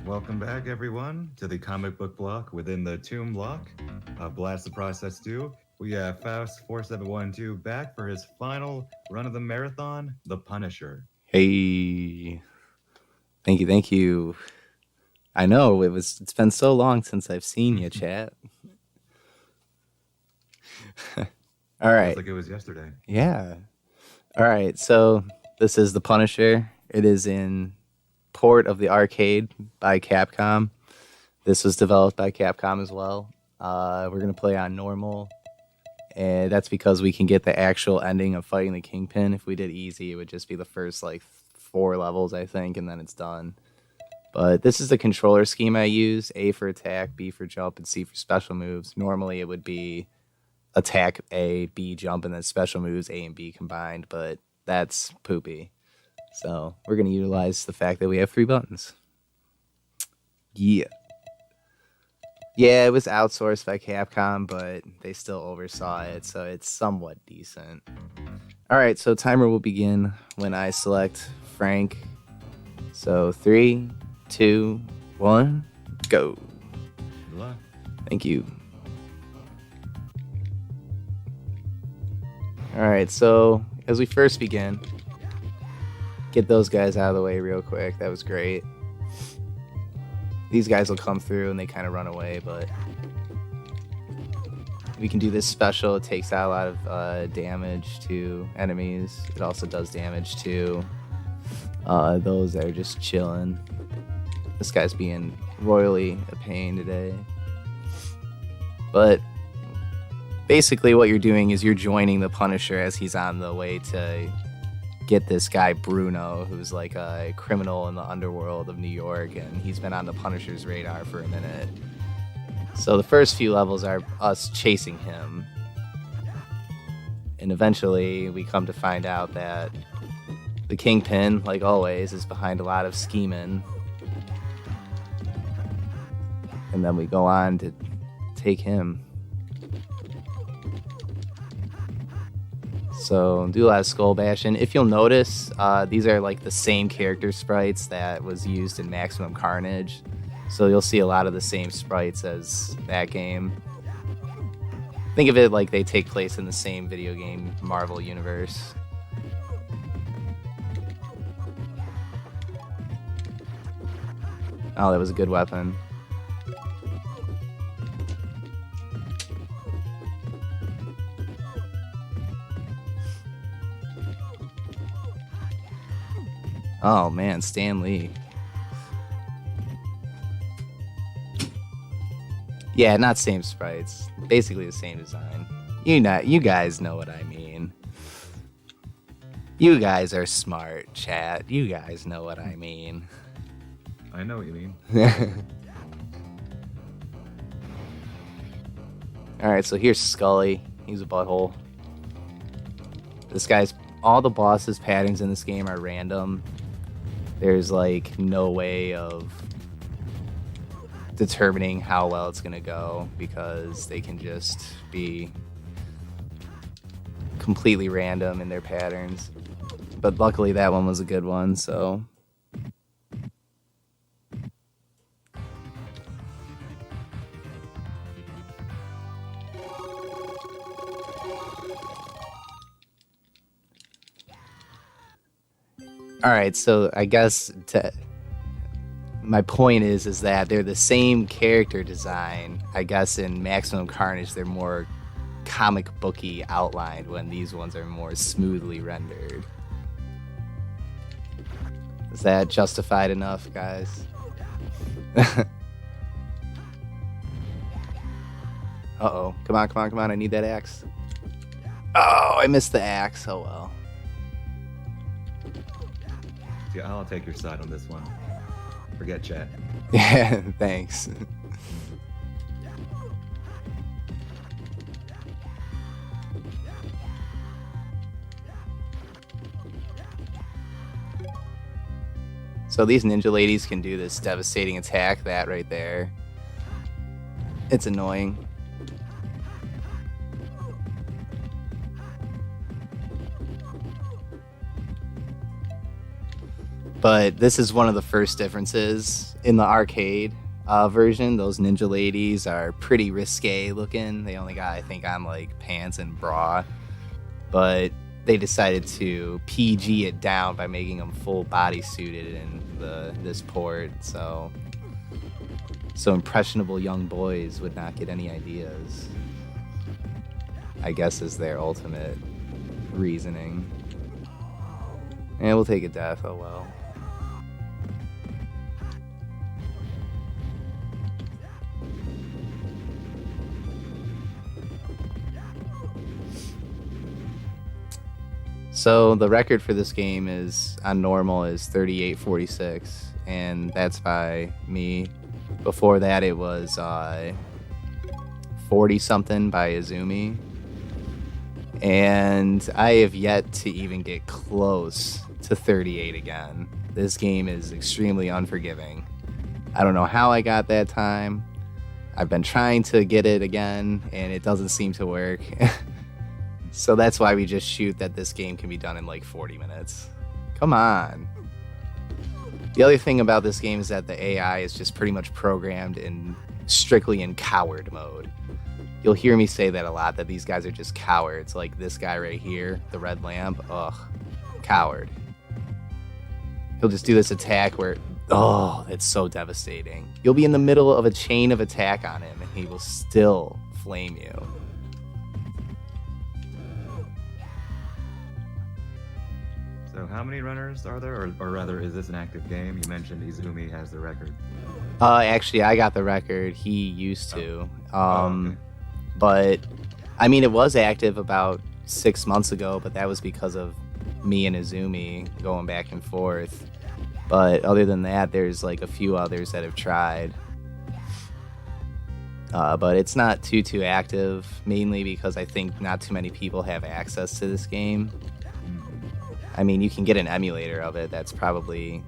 Welcome back, everyone, to the comic book block within the Tomb block of Blast the Process 2. We have Faust4712 back for his final run of the marathon, The Punisher. Hey, thank you, thank you. I know it's been so long since I've seen you, chat. All Feels right. like it was yesterday. Yeah. All right. So this is The Punisher. It is in port of the arcade by Capcom. This was developed by Capcom as well. We're gonna play on normal, and that's because we can get the actual ending of fighting the Kingpin. If we did easy, it would just be the first like 4 levels, I think, and then it's done. But this is the controller scheme I use: A for attack, B for jump, and C for special moves. Normally it would be attack A, B jump, and then special moves A and B combined, but that's poopy. So we're going to utilize the fact that we have 3 buttons. Yeah. Yeah, it was outsourced by Capcom, but they still oversaw it, so it's somewhat decent. All right, so timer will begin when I select Frank. So 3, 2, 1, go. Good luck. Thank you. All right, so as we first begin, get those guys out of the way real quick. That was great. These guys will come through and they kind of run away, but we can do this special. It takes out a lot of damage to enemies. It also does damage to those that are just chilling. This guy's being royally a pain today. But basically what you're doing is you're joining the Punisher as he's on the way to get this guy Bruno, who's like a criminal in the underworld of New York, and he's been on the Punisher's radar for a minute. So the first few levels are us chasing him, and eventually we come to find out that the Kingpin, like always, is behind a lot of scheming, and then we go on to take him. So do a lot of skull bashing. If you'll notice, these are like the same character sprites that was used in Maximum Carnage. So you'll see a lot of the same sprites as that game. Think of it like they take place in the same video game Marvel universe. Oh, that was a good weapon. Oh man, Stan Lee. Yeah, not same sprites. Basically the same design. You guys know what I mean. You guys are smart, chat. You guys know what I mean. I know what you mean. Alright, so here's Scully. He's a butthole. This guy's... All the bosses' patterns in this game are random. There's like no way of determining how well it's gonna go because they can just be completely random in their patterns. But luckily that one was a good one, so... All right, so I guess my point is that they're the same character design. I guess in Maximum Carnage they're more comic booky outlined when these ones are more smoothly rendered. Is that justified enough, guys? Uh-oh. Come on. I need that axe. Oh, I missed the axe. Oh, well. Yeah, I'll take your side on this one. Forget chat. Yeah, thanks. So these ninja ladies can do this devastating attack, that right there. It's annoying. But this is one of the first differences in the arcade version. Those ninja ladies are pretty risque looking. They only got, I think, on like pants and bra. But they decided to PG it down by making them full body suited in this port. So impressionable young boys would not get any ideas, I guess, is their ultimate reasoning. And we'll take a death, oh well. So the record for this game is on normal is 38:46, and that's by me. Before that, it was 40 something by Izumi, and I have yet to even get close to 38 again. This game is extremely unforgiving. I don't know how I got that time. I've been trying to get it again, and it doesn't seem to work. So that's why we just shoot that this game can be done in like 40 minutes. Come on. The other thing about this game is that the AI is just pretty much programmed strictly in coward mode. You'll hear me say that a lot, that these guys are just cowards. Like this guy right here, the red lamp, ugh, coward. He'll just do this attack where, oh, it's so devastating. You'll be in the middle of a chain of attack on him and he will still flame you. So how many runners are there, or rather, is this an active game? You mentioned Izumi has the record. Actually, I got the record. He used to. Okay. But, I mean, it was active about 6 months ago, but that was because of me and Izumi going back and forth. But other than that, there's like a few others that have tried. But it's not too active, mainly because I think not too many people have access to this game. I mean, you can get an emulator of it. That's probably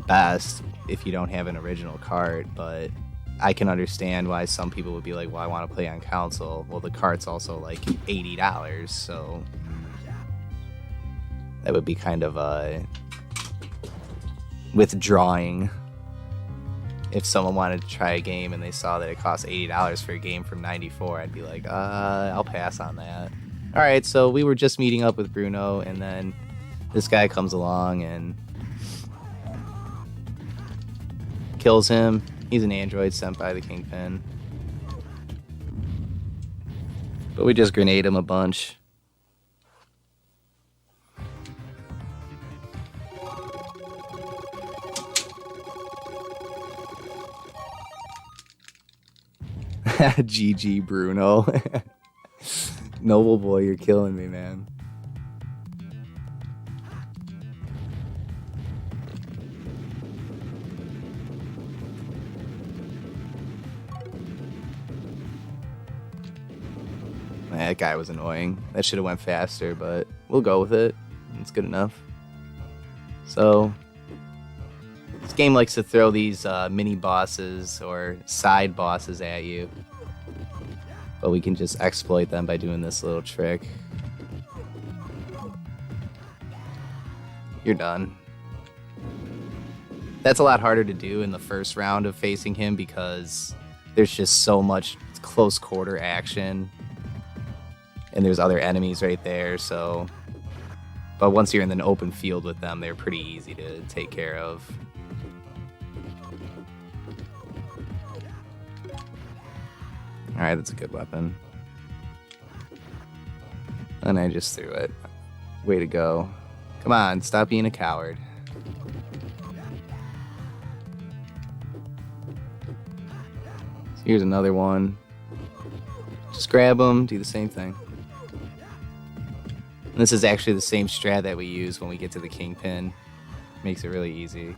best if you don't have an original cart, but I can understand why some people would be like, well, I want to play on console. Well, the cart's also like $80, so that would be kind of withdrawing. If someone wanted to try a game and they saw that it cost $80 for a game from '94, I'd be like, I'll pass on that. All right, so we were just meeting up with Bruno, and then this guy comes along and kills him. He's an android sent by the Kingpin. But we just grenade him a bunch. GG, Bruno. Noble boy, you're killing me, man. That guy was annoying. That should have went faster, but we'll go with it. It's good enough. So, this game likes to throw these mini bosses or side bosses at you. But we can just exploit them by doing this little trick. You're done. That's a lot harder to do in the first round of facing him because there's just so much close quarter action. And there's other enemies right there, so... But once you're in an open field with them, they're pretty easy to take care of. Alright, that's a good weapon. And I just threw it. Way to go. Come on, stop being a coward. So here's another one. Just grab them, do the same thing. And this is actually the same strat that we use when we get to the Kingpin. Makes it really easy.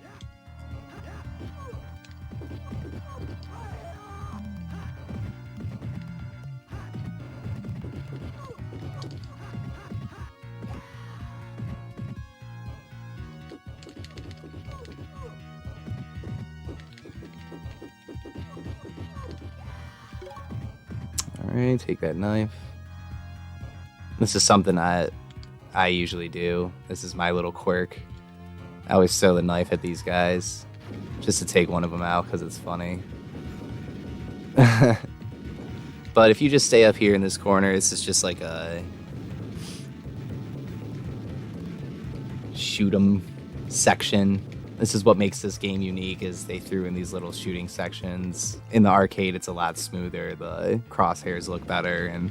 Alright, take that knife. This is something I usually do. This is my little quirk. I always throw the knife at these guys just to take one of them out because it's funny. But if you just stay up here in this corner, this is just like a shoot 'em section. This is what makes this game unique, is they threw in these little shooting sections. In the arcade, it's a lot smoother. The crosshairs look better, and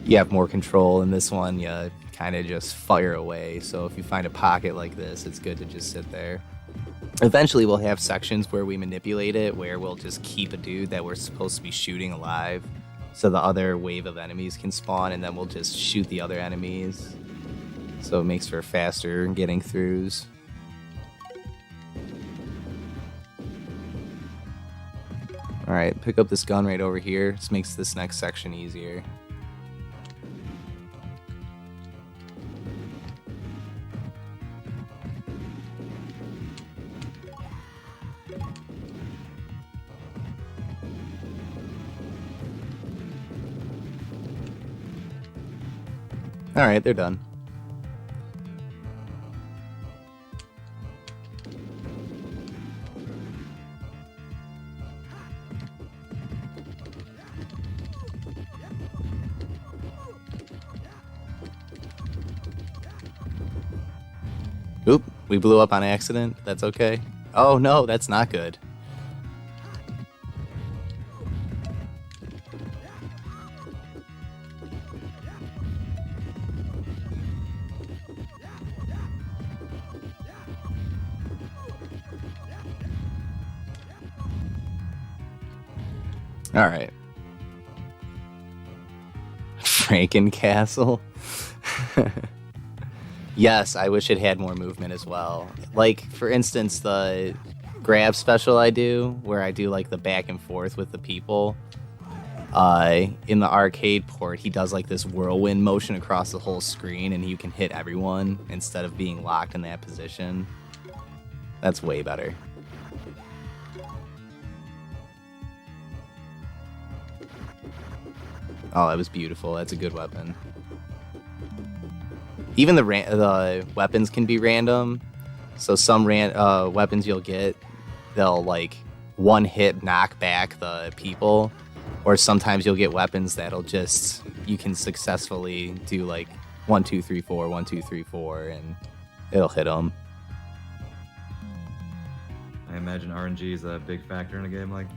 you have more control. In this one, you kind of just fire away. So if you find a pocket like this, it's good to just sit there. Eventually, we'll have sections where we manipulate it, where we'll just keep a dude that we're supposed to be shooting alive, so the other wave of enemies can spawn, and then we'll just shoot the other enemies. So it makes for faster getting throughs. Alright, pick up this gun right over here. This makes this next section easier. Alright, they're done. Oop, we blew up on accident. That's okay. Oh no, that's not good. All right. Frankencastle. Yes, I wish it had more movement as well. Like, for instance, the grab special I do, where I do like the back and forth with the people. In the arcade port, he does like this whirlwind motion across the whole screen, and you can hit everyone instead of being locked in that position. That's way better. Oh, that was beautiful. That's a good weapon. Even the weapons can be random. So some weapons you'll get, they'll like one hit knock back the people. Or sometimes you'll get weapons that'll just, you can successfully do like 1, 2, 3, 4, 1, 2, 3, 4, and it'll hit them. I imagine RNG is a big factor in a game like.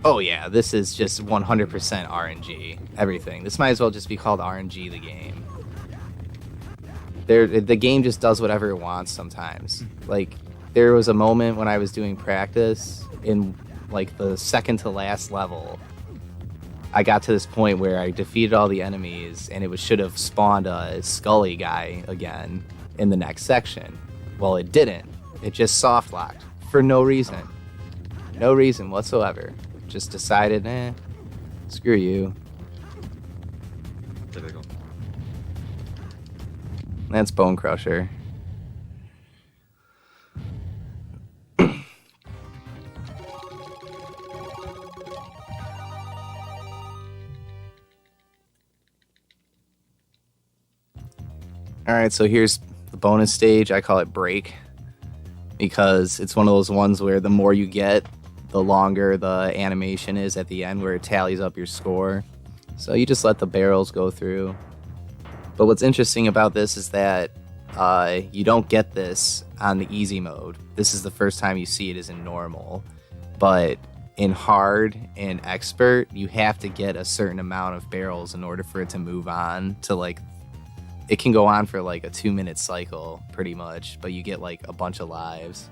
Oh yeah, this is just 100% RNG. Everything. This might as well just be called RNG the game. The game just does whatever it wants sometimes. Like, there was a moment when I was doing practice in like the second to last level. I got to this point where I defeated all the enemies, and it should have spawned a Scully guy again in the next section. Well, it didn't. It just soft locked for no reason. No reason whatsoever. Just decided, screw you. Typical. That's Bone Crusher. Alright, so here's the bonus stage. I call it Break, because it's one of those ones where the more you get, the longer the animation is at the end, where it tallies up your score. So you just let the barrels go through. But what's interesting about this is that you don't get this on the easy mode. This is the first time you see it is in normal. But in hard and expert, you have to get a certain amount of barrels in order for it to move on to like, it can go on for like a 2-minute cycle pretty much, but you get like a bunch of lives.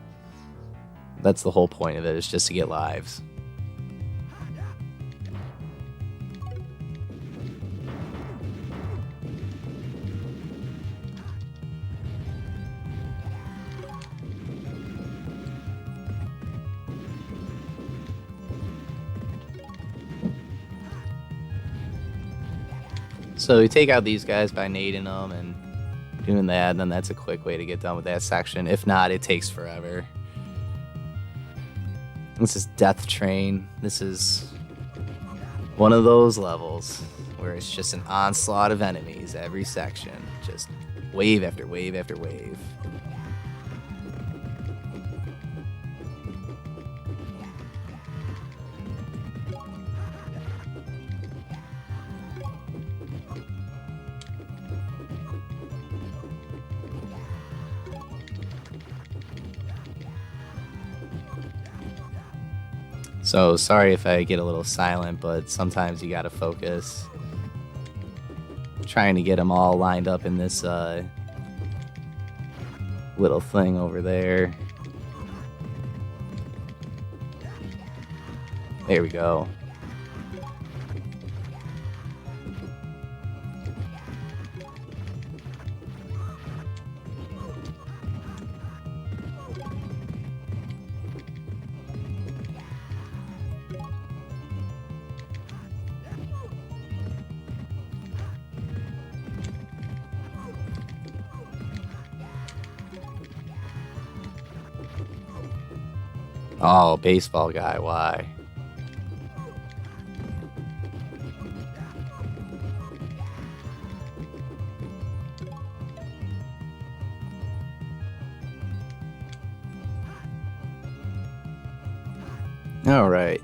That's the whole point of it, is just to get lives. So you take out these guys by nading them and doing that, and then that's a quick way to get done with that section. If not, it takes forever. This is Death Train. This is one of those levels where it's just an onslaught of enemies every section. Just wave after wave after wave. So sorry if I get a little silent, but sometimes you gotta focus. Trying to get them all lined up in this little thing over there. There we go. Oh, baseball guy, why? Alright.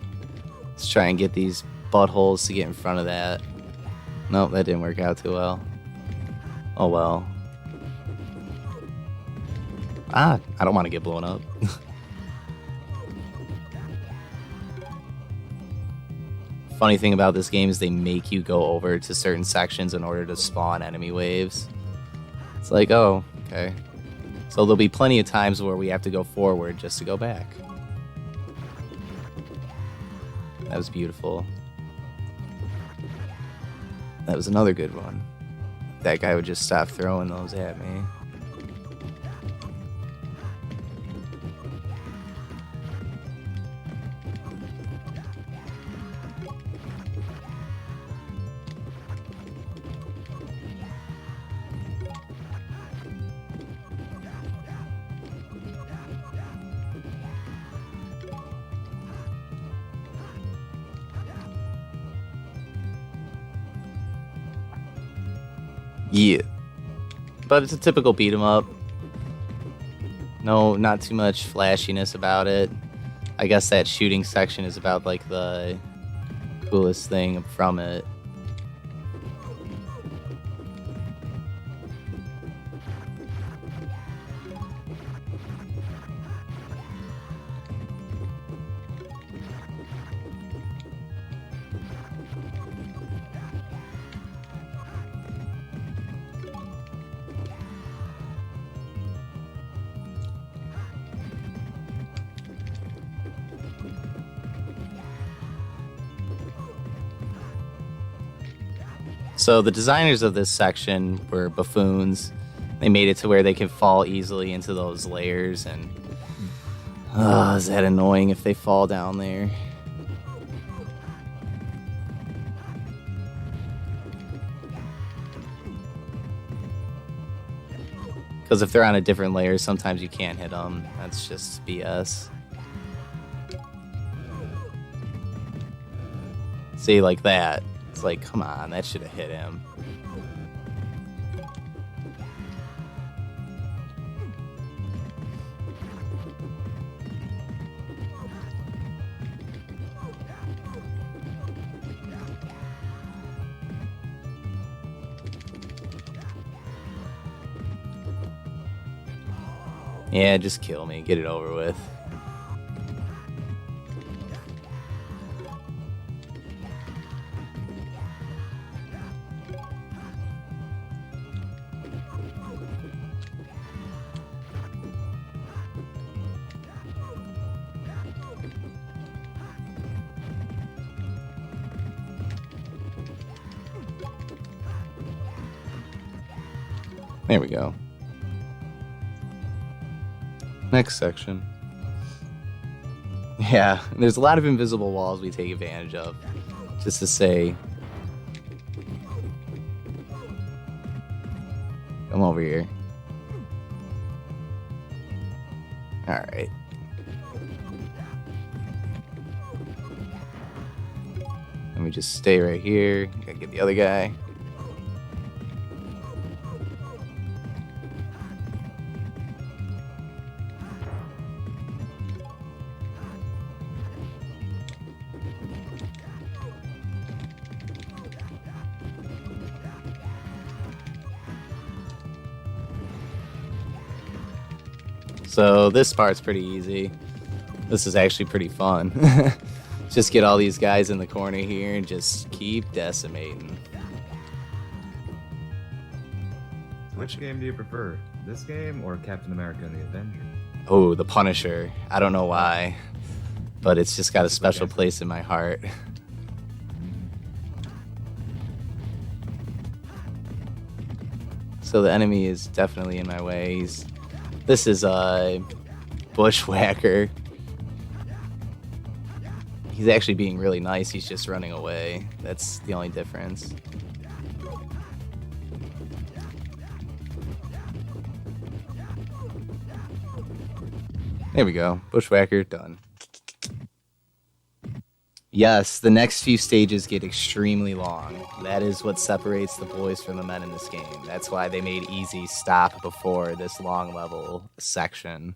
Let's try and get these buttholes to get in front of that. Nope, that didn't work out too well. Oh well. I don't want to get blown up. Funny thing about this game is they make you go over to certain sections in order to spawn enemy waves. It's like, oh, okay. So there'll be plenty of times where we have to go forward just to go back. That was beautiful. That was another good one. That guy would just stop throwing those at me. Yeah. But it's a typical beat 'em up. No, not too much flashiness about it. I guess that shooting section is about like the coolest thing from it. So the designers of this section were buffoons. They made it to where they can fall easily into those layers, and is that annoying if they fall down there? Because if they're on a different layer, sometimes you can't hit them. That's just BS. See, like that. It's like, come on, that should have hit him. Yeah, just kill me. Get it over with. There we go. Next section. Yeah, there's a lot of invisible walls we take advantage of. Just to say, come over here. Alright. Let me just stay right here. Gotta get the other guy. So this part's pretty easy. This is actually pretty fun. Just get all these guys in the corner here and just keep decimating. Which game do you prefer? This game or Captain America and the Avengers? Oh, the Punisher. I don't know why, but it's just got a special place in my heart. So the enemy is definitely in my way. This is a bushwhacker. He's actually being really nice. He's just running away. That's the only difference. There we go. Bushwhacker, done. Yes, the next few stages get extremely long. That is what separates the boys from the men in this game. That's why they made easy stop before this long level section.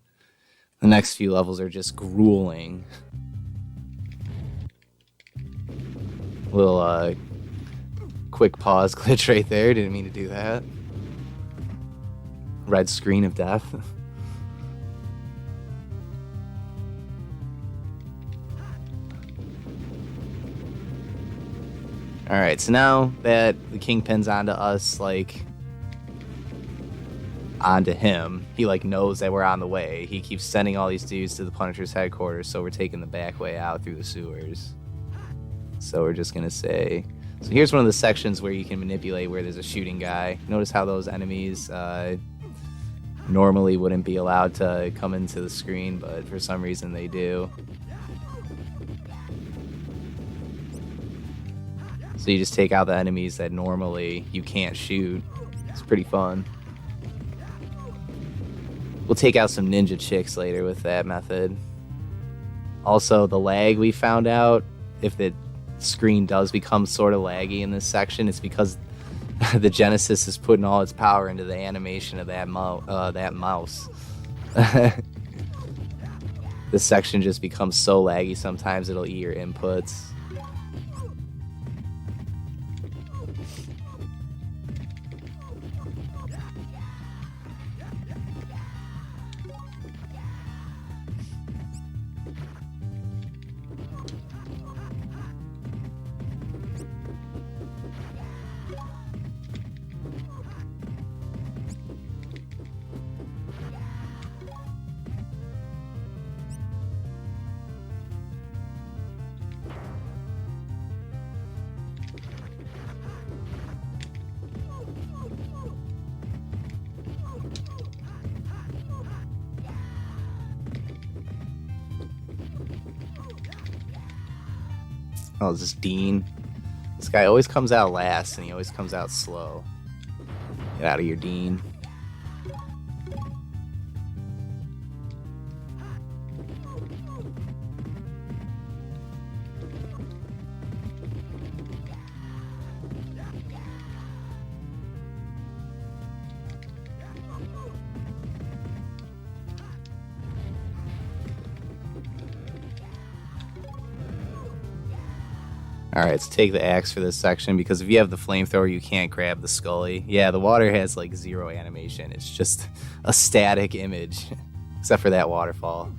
The next few levels are just grueling. Little quick pause glitch right there. Didn't mean to do that. Red screen of death. Alright, so now that the Kingpin's onto us, like, onto him, he, like, knows that we're on the way. He keeps sending all these dudes to the Punisher's headquarters, so we're taking the back way out through the sewers. So we're just gonna say... So here's one of the sections where you can manipulate where there's a shooting guy. Notice how those enemies normally wouldn't be allowed to come into the screen, but for some reason they do. So you just take out the enemies that normally you can't shoot. It's pretty fun. We'll take out some ninja chicks later with that method. Also, the lag we found out, if the screen does become sort of laggy in this section, it's because the Genesis is putting all its power into the animation of that mouse. This section just becomes so laggy sometimes it'll eat your inputs. Oh, is this Dean? This guy always comes out last, and he always comes out slow. Get out of here, Dean. Alright, let's take the axe for this section, because if you have the flamethrower, you can't grab the Scully. Yeah, the water has, like, zero animation. It's just a static image, except for that waterfall.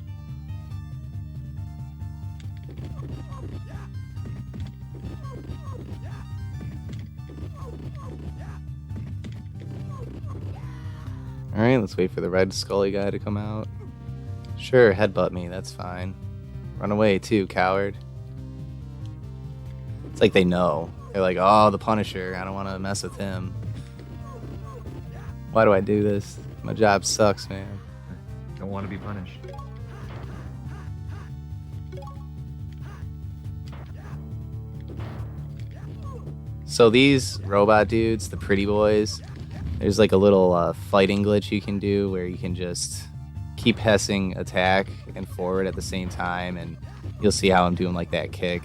Alright, let's wait for the red Scully guy to come out. Sure, headbutt me, that's fine. Run away too, coward. It's like they know. They're like, oh, the Punisher, I don't want to mess with him. Why do I do this? My job sucks, man. Don't want to be punished. So these robot dudes, the pretty boys, there's like a little fighting glitch you can do where you can just keep pressing attack and forward at the same time, and you'll see how I'm doing like that kick.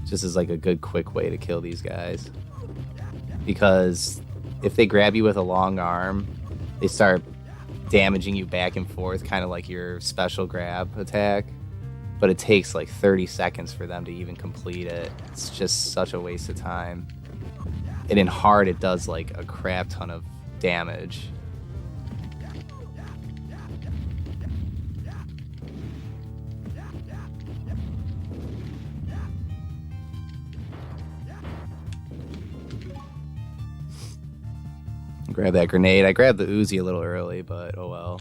Just as like a good quick way to kill these guys. Because if they grab you with a long arm, they start damaging you back and forth, kind of like your special grab attack. But it takes like 30 seconds for them to even complete it. It's just such a waste of time. And in hard, it does like a crap ton of damage. Grab that grenade. I grabbed the Uzi a little early, but oh well.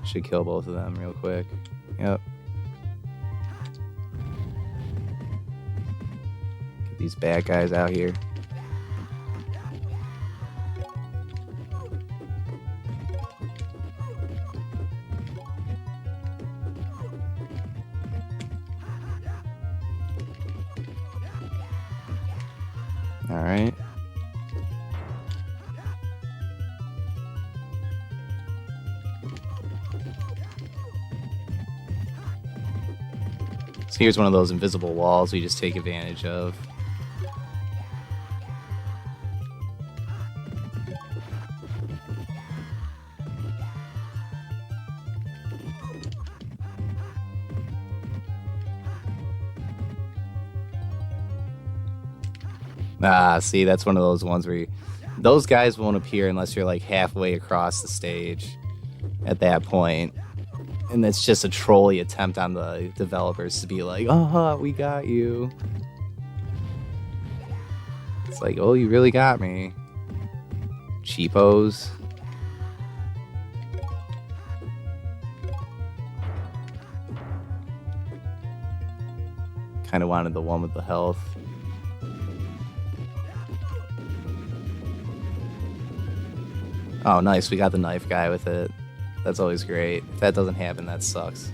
Should kill both of them real quick. Yep. Get these bad guys out here. All right. So here's one of those invisible walls we just take advantage of. Ah, see, that's one of those ones where those guys won't appear unless you're like halfway across the stage at that point. And it's just a trolly attempt on the developers to be like, oh, we got you. It's like, oh, you really got me. Cheapos. Kind of wanted the one with the health. Oh, nice. We got the knife guy with it. That's always great. If that doesn't happen, that sucks.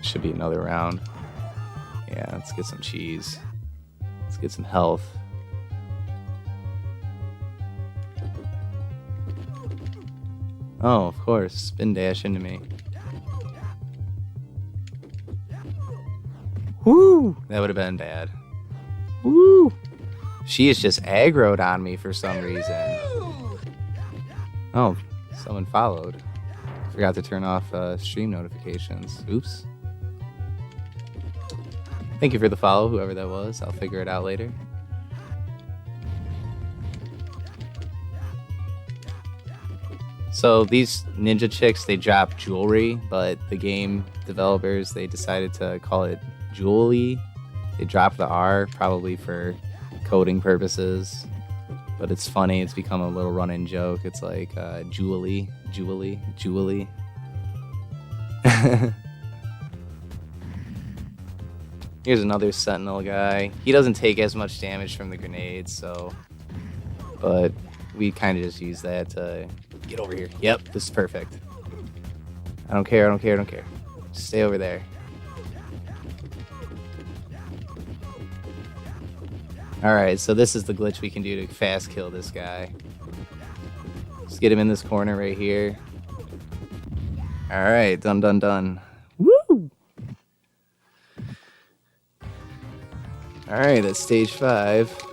Should be another round. Yeah, let's get some cheese. Let's get some health. Oh, of course. Spin dash into me. Woo! That would have been bad. Woo! She is just aggroed on me for some reason. Oh, someone followed. Forgot to turn off stream notifications. Oops. Thank you for the follow, whoever that was. I'll figure it out later. So these ninja chicks, they drop jewelry, but the game developers, they decided to call it Jewelry. They dropped the R, probably for coding purposes, but it's funny. It's become a little run-in joke. It's like Jewelry. Here's another Sentinel guy. He doesn't take as much damage from the grenades, so, but we kind of just use that to get over here. Yep, this is perfect. I don't care. Just stay over there. Alright, so this is the glitch we can do to fast kill this guy. Just get him in this corner right here. Alright, done. Woo! Alright, that's stage 5.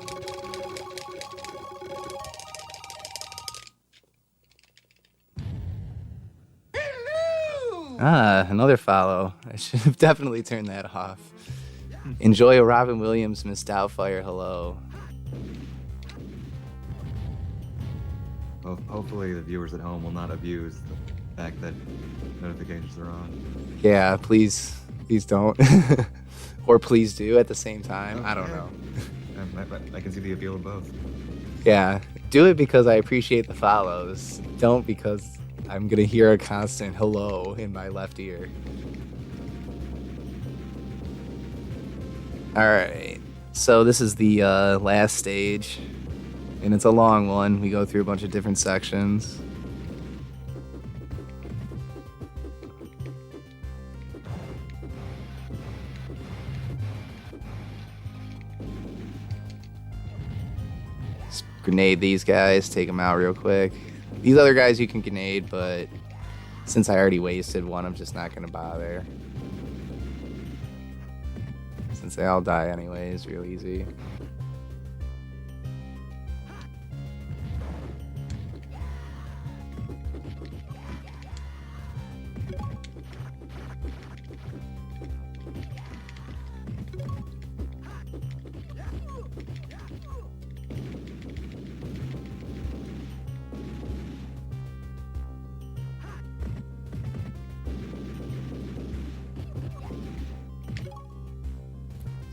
Ah, another follow. I should have definitely turned that off. Enjoy a Robin Williams Miss Doubtfire hello. Well, hopefully the viewers at home will not abuse the fact that notifications are on. Yeah, please don't. Or please do at the same time. I don't know. I can see the appeal of both. Yeah, do it because I appreciate the follows. Don't because I'm gonna hear a constant hello in my left ear. Alright, so this is the last stage, and it's a long one. We go through a bunch of different sections. Just grenade these guys, take them out real quick. These other guys you can grenade, but since I already wasted one, I'm just not going to bother. Since they all die anyways, real easy.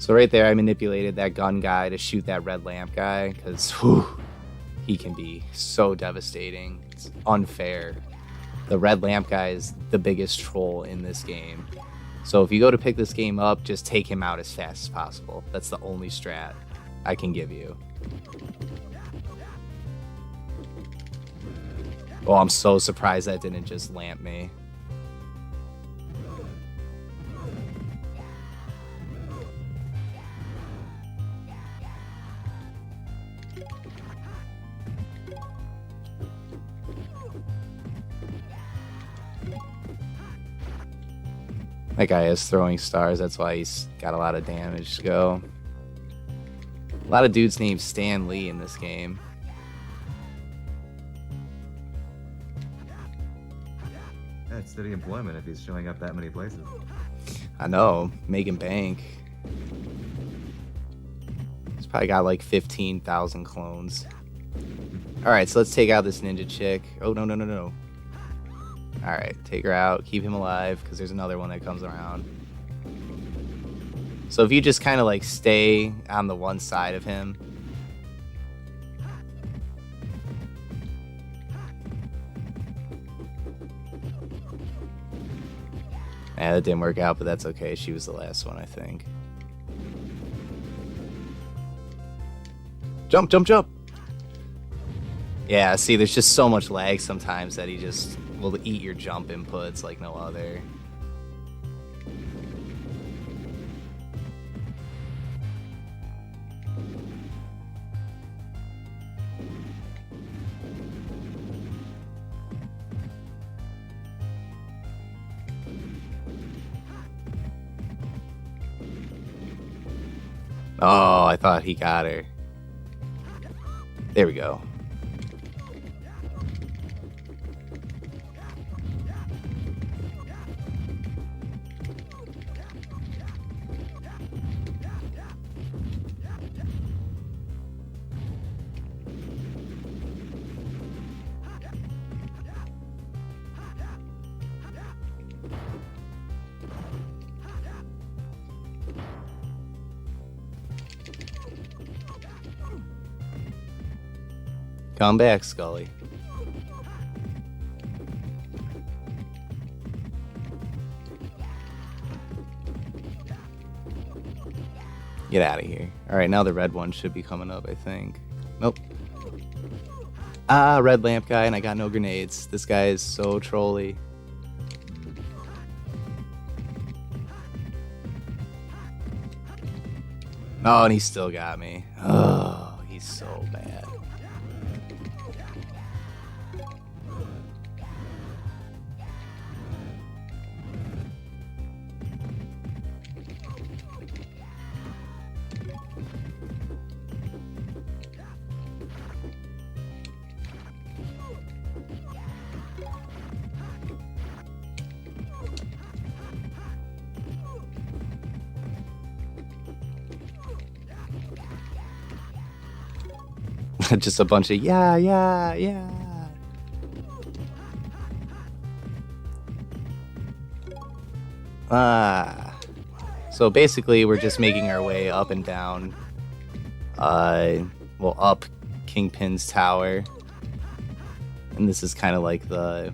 So right there, I manipulated that gun guy to shoot that red lamp guy, because he can be so devastating. It's unfair. The red lamp guy is the biggest troll in this game. So if you go to pick this game up, just take him out as fast as possible. That's the only strat I can give you. Oh, I'm so surprised that didn't just lamp me. That guy is throwing stars, that's why he's got a lot of damage to go. A lot of dudes named Stan Lee in this game. That's steady employment if he's showing up that many places. I know, making bank. He's probably got like 15,000 clones. Alright, so let's take out this ninja chick. Oh, no. Alright, take her out, keep him alive, because there's another one that comes around. So if you just kind of like stay on the one side of him. Yeah, that didn't work out, but that's okay. She was the last one, I think. Jump, jump, jump! Yeah, see, there's just so much lag sometimes that he just will eat your jump inputs like no other. Oh, I thought he got her. There we go. Come back, Scully. Get out of here. Alright, now the red one should be coming up, I think. Nope. Ah, red lamp guy, and I got no grenades. This guy is so trolly. Oh, and he still got me. Oh, he's so bad. Just a bunch of yeah. So basically we're just making our way up and down. Well, up Kingpin's tower. And this is kind of like the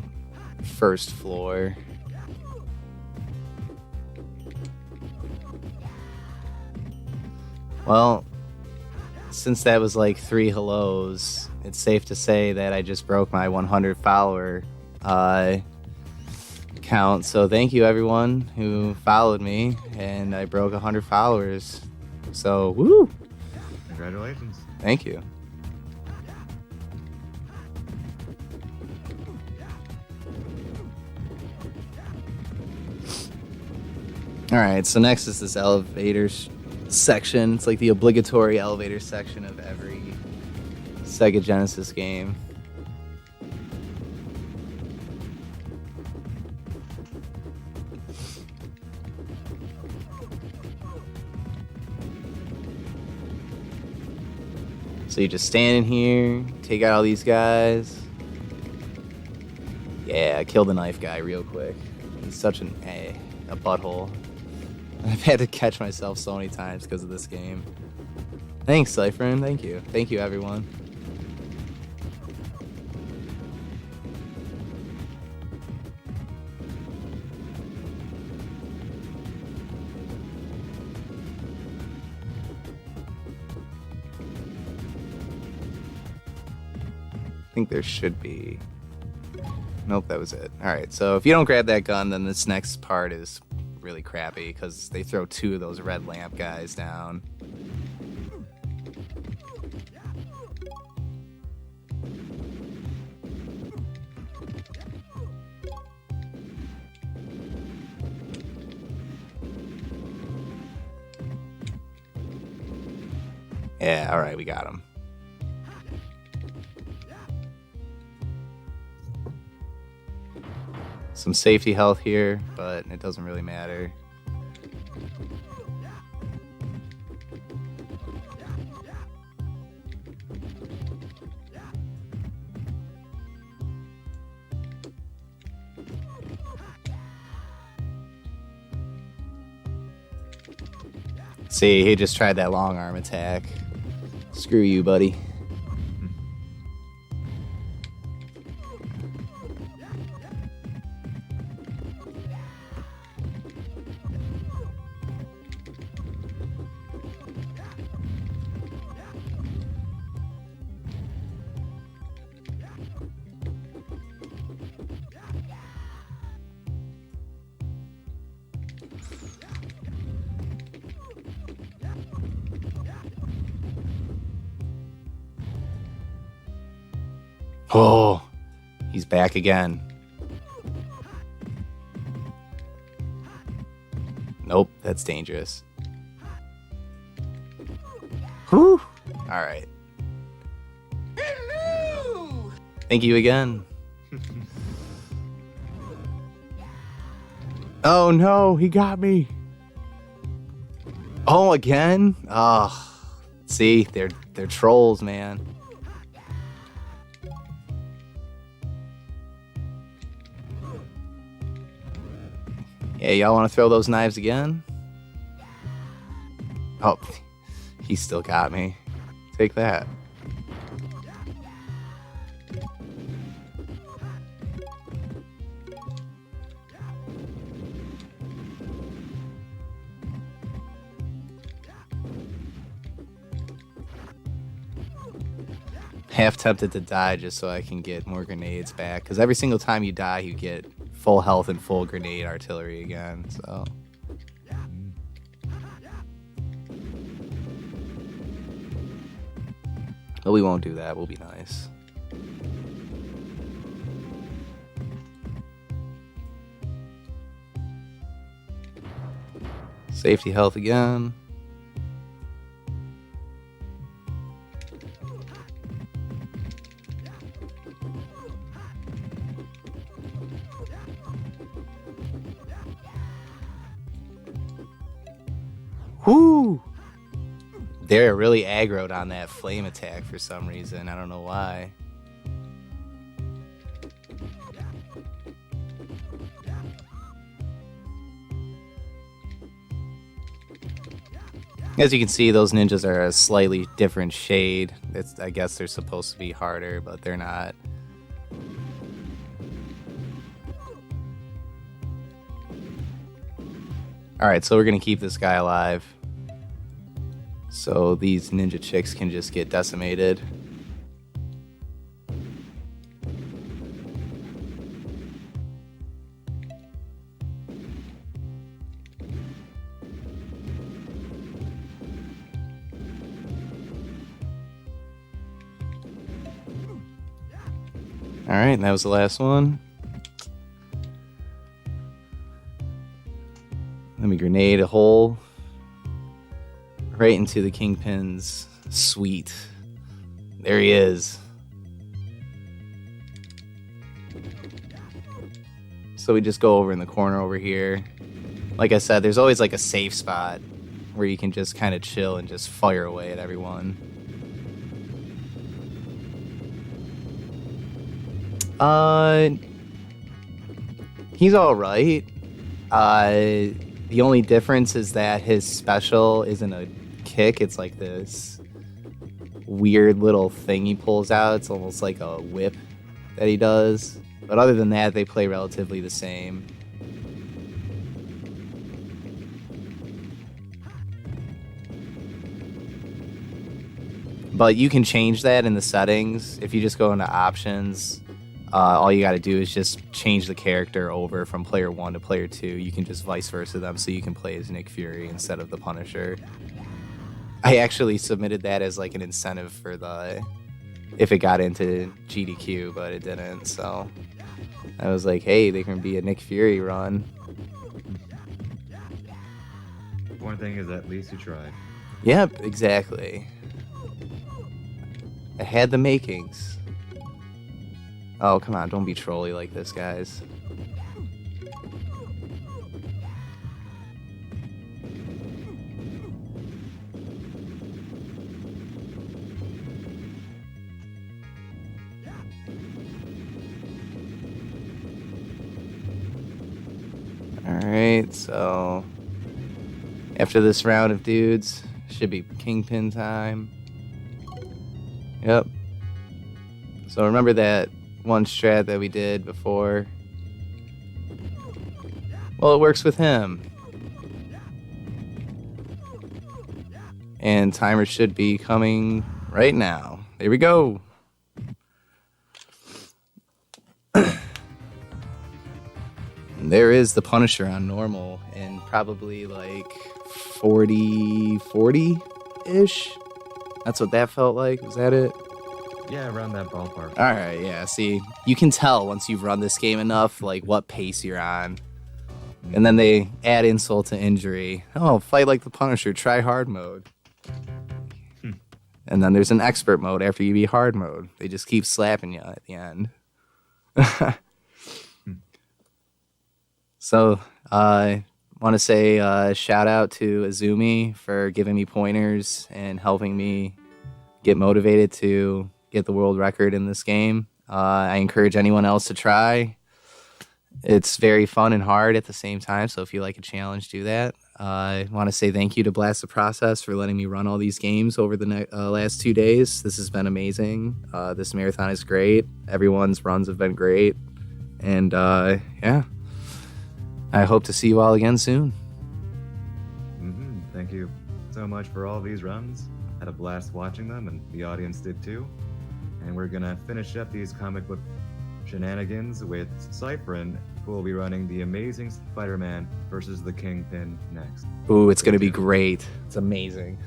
first floor. Well, since that was like 3 hellos, it's safe to say that I just broke my 100 follower count. So thank you everyone who followed me, and I broke 100 followers. So woo! Congratulations. Thank you. All right, so next is this elevators section. It's like the obligatory elevator section of every Sega Genesis game. So you just stand in here, take out all these guys. Yeah, kill the knife guy real quick. He's such a butthole. I've had to catch myself so many times because of this game. Thanks, Cypherin. Thank you. Thank you, everyone. I think there should be... Nope, that was it. Alright, so if you don't grab that gun, then this next part is really crappy, because they throw 2 of those red lamp guys down. Yeah, alright, we got him. Some safety health here, but it doesn't really matter. See, he just tried that long arm attack. Screw you, buddy. Oh, he's back again. Nope, that's dangerous. Whew. All right. Hello. Thank you again. Oh no, he got me. Oh, again? Oh, see, they're trolls, man. Yeah, y'all want to throw those knives again? Oh, he still got me. Take that. Half tempted to die just so I can get more grenades back, because every single time you die, you get full health and full grenade artillery again, so... But we won't do that, we'll be nice. Safety health again. Whoo! They're really aggroed on that flame attack for some reason. I don't know why. As you can see, those ninjas are a slightly different shade. I guess they're supposed to be harder, but they're not. Alright, so we're going to keep this guy alive. So these ninja chicks can just get decimated. Alright, and that was the last one. Let me grenade a hole right into the Kingpin's suite. There he is. So we just go over in the corner over here. Like I said, there's always like a safe spot where you can just kind of chill and just fire away at everyone. He's all right. The only difference is that his special isn't a kick. It's like this weird little thing he pulls out. It's almost like a whip that he does. But other than that, they play relatively the same. But you can change that in the settings. If you just go into options, all you got to do is just change the character over from player 1 to player 2. You can just vice versa them, so you can play as Nick Fury instead of the Punisher. I actually submitted that as like an incentive for the if it got into GDQ, but it didn't. So I was like, hey, they can be a Nick Fury run. One thing is, at least you tried. Yep, exactly. I had the makings. Oh, come on, don't be trolly like this, guys. Alright, so after this round of dudes, should be Kingpin time. Yep. So remember that one strat that we did before? Well, it works with him. And timer should be coming right now. There we go. There is the Punisher on normal and probably like 40-ish. That's what that felt like. Was that it? Yeah, around that ballpark. All right, yeah. See, you can tell once you've run this game enough, like what pace you're on. And then they add insult to injury. Oh, fight like the Punisher. Try hard mode. And then there's an expert mode after you beat hard mode. They just keep slapping you at the end. So I want to say shout out to Azumi for giving me pointers and helping me get motivated to get the world record in this game. I encourage anyone else to try. It's very fun and hard at the same time, so if you like a challenge, do that. I want to say thank you to Blast the Process for letting me run all these games over the last 2 days. This has been amazing. This marathon is great. Everyone's runs have been great. And yeah, I hope to see you all again soon. Thank you so much for all these runs. Had a blast watching them, and the audience did too. And we're gonna finish up these comic book shenanigans with Cypherin, who will be running The Amazing Spider-Man versus the Kingpin next. Ooh, it's gonna be great. It's amazing.